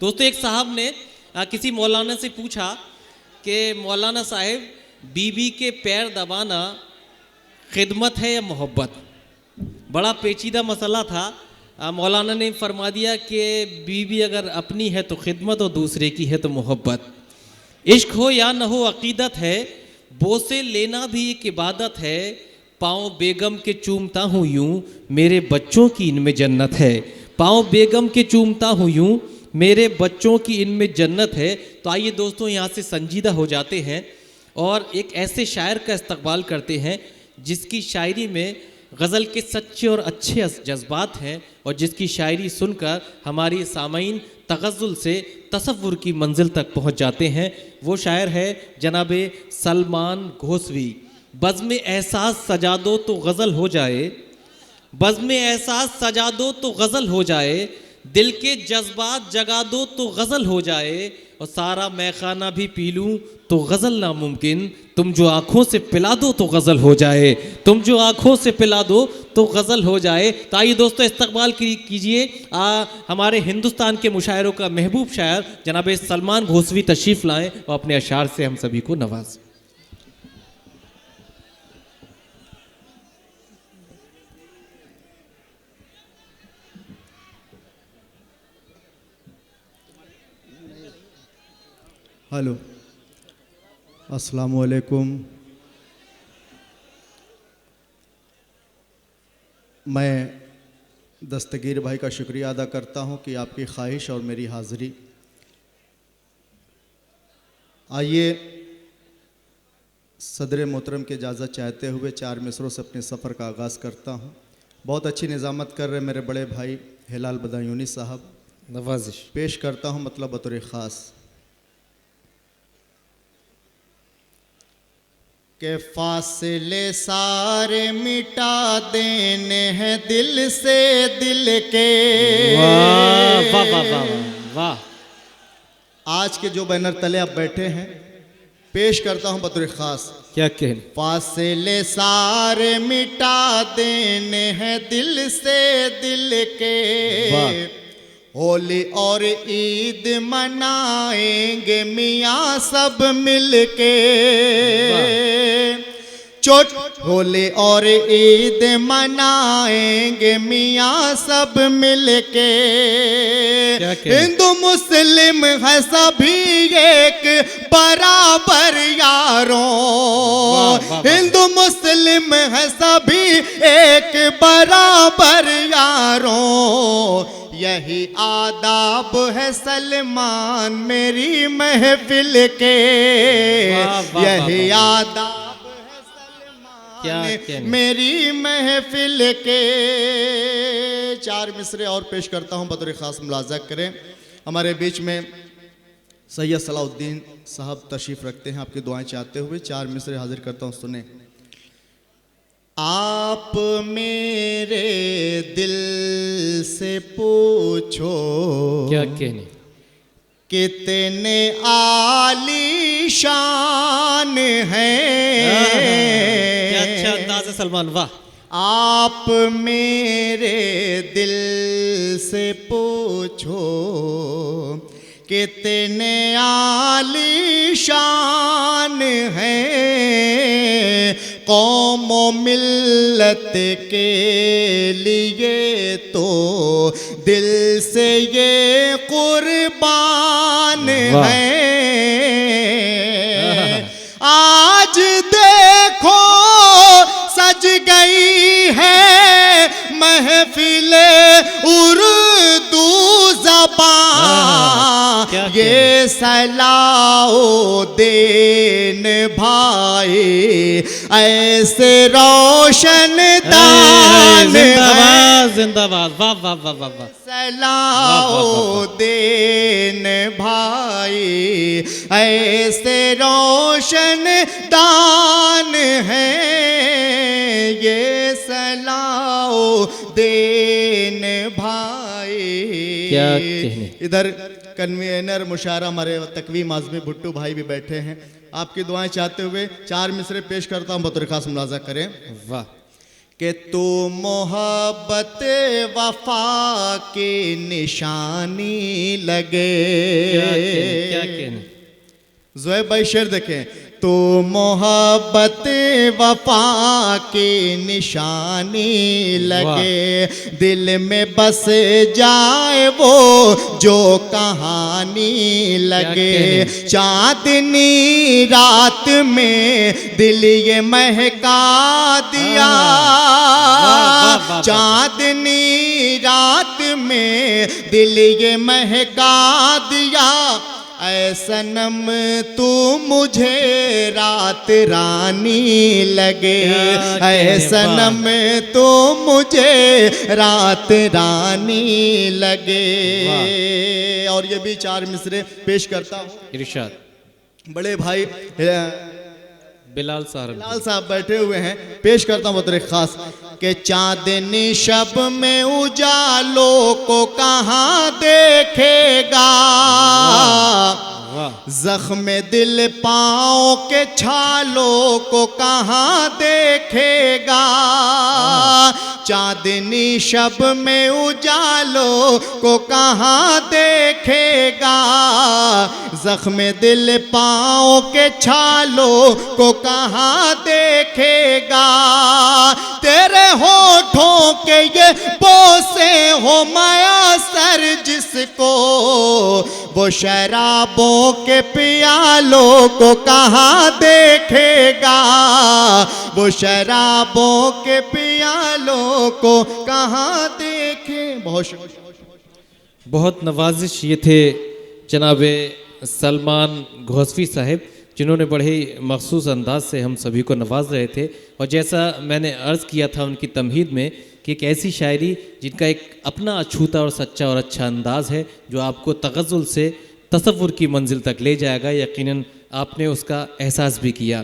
दोस्तों एक साहब ने किसी मौलाना से पूछा कि मौलाना साहब, बीबी के पैर दबाना खिदमत है या मोहब्बत? बड़ा पेचीदा मसला था। मौलाना ने फरमा दिया कि बीवी अगर अपनी है तो खिदमत और दूसरे की है तो मोहब्बत। इश्क हो या न हो अकीदत है, बोसे लेना भी एक इबादत है। पाँव बेगम के चूमता हूँ यूं, मेरे बच्चों की इनमें जन्नत है। पाँव बेगम के चूमता हूँ यूं, मेरे बच्चों की इनमें जन्नत है। तो आइए दोस्तों यहाँ से संजीदा हो जाते हैं और एक ऐसे शायर का इस्तकबाल करते हैं जिसकी शायरी में गज़ल के सच्चे और अच्छे जज्बात हैं और जिसकी शायरी सुनकर हमारी सामईन तगज़्ज़ुल से तसव्वुर की मंजिल तक पहुँच जाते हैं। वो शायर है जनाबे सलमान घोसवी। बज़्म एहसास सजा दो तो गज़ल हो जाए, बज़्म एहसास सजा दो तो गज़ल हो जाए। दिल के जज्बात जगा दो तो गज़ल हो जाए, और सारा मैखाना भी पी लूँ तो गज़ल नामुमकिन। तुम जो आँखों से पिला दो तो गज़ल हो जाए, तुम जो आँखों से पिला दो तो गज़ल हो जाए। तो आइए दोस्तों इस्तकबाल कीजिए हमारे हिंदुस्तान के मुशायरों का महबूब शायर जनाब सलमान घोसवी तशरीफ़ लाएँ और अपने अशार से हम सभी को नवाज़ें। हेलो, अस्सलामु अलैकुम। मैं दस्तगीर भाई का शुक्रिया अदा करता हूं कि आपकी ख्वाहिश और मेरी हाज़िरी। आइए सदर मोहतरम की इजाज़त चाहते हुए 4 मिसरों से अपने सफ़र का आगाज़ करता हूं। बहुत अच्छी निज़ामत कर रहे मेरे बड़े भाई हिलाल बदायूनी साहब, नवाजिश पेश करता हूं मतलब बतौर ख़ास के फासले सारे मिटा देने हैं दिल से दिल के। वाह वाह वाह वाह वाह। आज के जो बैनर तले आप बैठे हैं, पेश करता हूं बतौर खास। क्या कहने? फासले सारे मिटा देने हैं दिल से दिल के। होली और ईद मनाएंगे मियाँ सब मिलके। होली और ईद मनाएंगे मियाँ सब मिलके। हिंदू मुस्लिम है सभी एक बराबर यारों। हिंदू मुस्लिम है सभी एक बराबर यारों। यही आदाब है सलमान मेरी महफिल के। यही आदाब मेरी महफिल के। 4 मिसरे और पेश करता हूं बतौर खास, मुलाजा करें। हमारे बीच में सैयद सलाउद्दीन साहब तशरीफ रखते हैं, आपकी दुआएं चाहते हुए 4 मिसरे हाजिर करता हूं, सुने। आप मेरे दिल से पूछो क्या कहने, कितने आली शान है। क्या अच्छा अंदाज़ है सलमान, वाह। आप मेरे दिल से पूछो कितने आली शान है। कौम व मिल्लत के लिए तो दिल से ये कुर्बान है। आज देखो सज गई है महफिले उर्दू ज़बान। ये सलाउद्दीन भाई ऐसे रोशन दान जिंदाबाद जिंदाबाद, वाह वाह वाह वाह वाह। सलाउद्दीन भाई ऐसे रोशन दान है। ये सलाउद्दीन भाई। क्या कहने। इधर कन्वीनर मुशायरा हमारे तकवीम आज़मी भुट्टू भाई भी बैठे हैं, आपकी दुआएं चाहते हुए 4 मिसरे पेश करता हूं, बतौर खास मुलाजा करें। वाह। कि तू मोहब्बत वफा की निशानी लगे। क्या कहने। ज़ोहैब भाई शेर देखें, तो मोहब्बत वफा की निशानी लगे, दिल में बस जाए वो जो कहानी लगे। चांदनी रात में दिल ये महका दिया, चांदनी रात में दिल ये महका दिया। ऐ सनम तू मुझे रात रानी लगे, ऐ सनम तू मुझे रात रानी लगे। और ये भी 4 मिसरे पेश करता हूँ। इरशाद। बड़े भाई बिलाल साहब बैठे हुए हैं, पेश करता हूँ बतौर खास के चांदनी शब में उजालों को कहाँ देखेगा, जख्म दिल पाँव के छालों को कहाँ देखेगा। चांदनी शब में उजालों को कहाँ देखेगा, जख्म दिल पाँव के छालों को कहाँ देखेगा। तेरे होठों के ये बोसे हो मयसर जिसको, वो शराबों के पियालों को कहाँ देखेगा, वो शराबों के पियालों को कहाँ देखे। बहुत नवाजिश ये थे जनाब सलमान घोसफी साहब, जिन्होंने बड़े ही मखसूस अंदाज से हम सभी को नवाज रहे थे। और जैसा मैंने अर्ज़ किया था उनकी तमहीद में कि एक ऐसी शायरी जिनका एक अपना अछूता और सच्चा और अच्छा अंदाज़ है, जो आपको तगज़ुल से तसव्वुर की मंजिल तक ले जाएगा। यकीनन आपने उसका एहसास भी किया।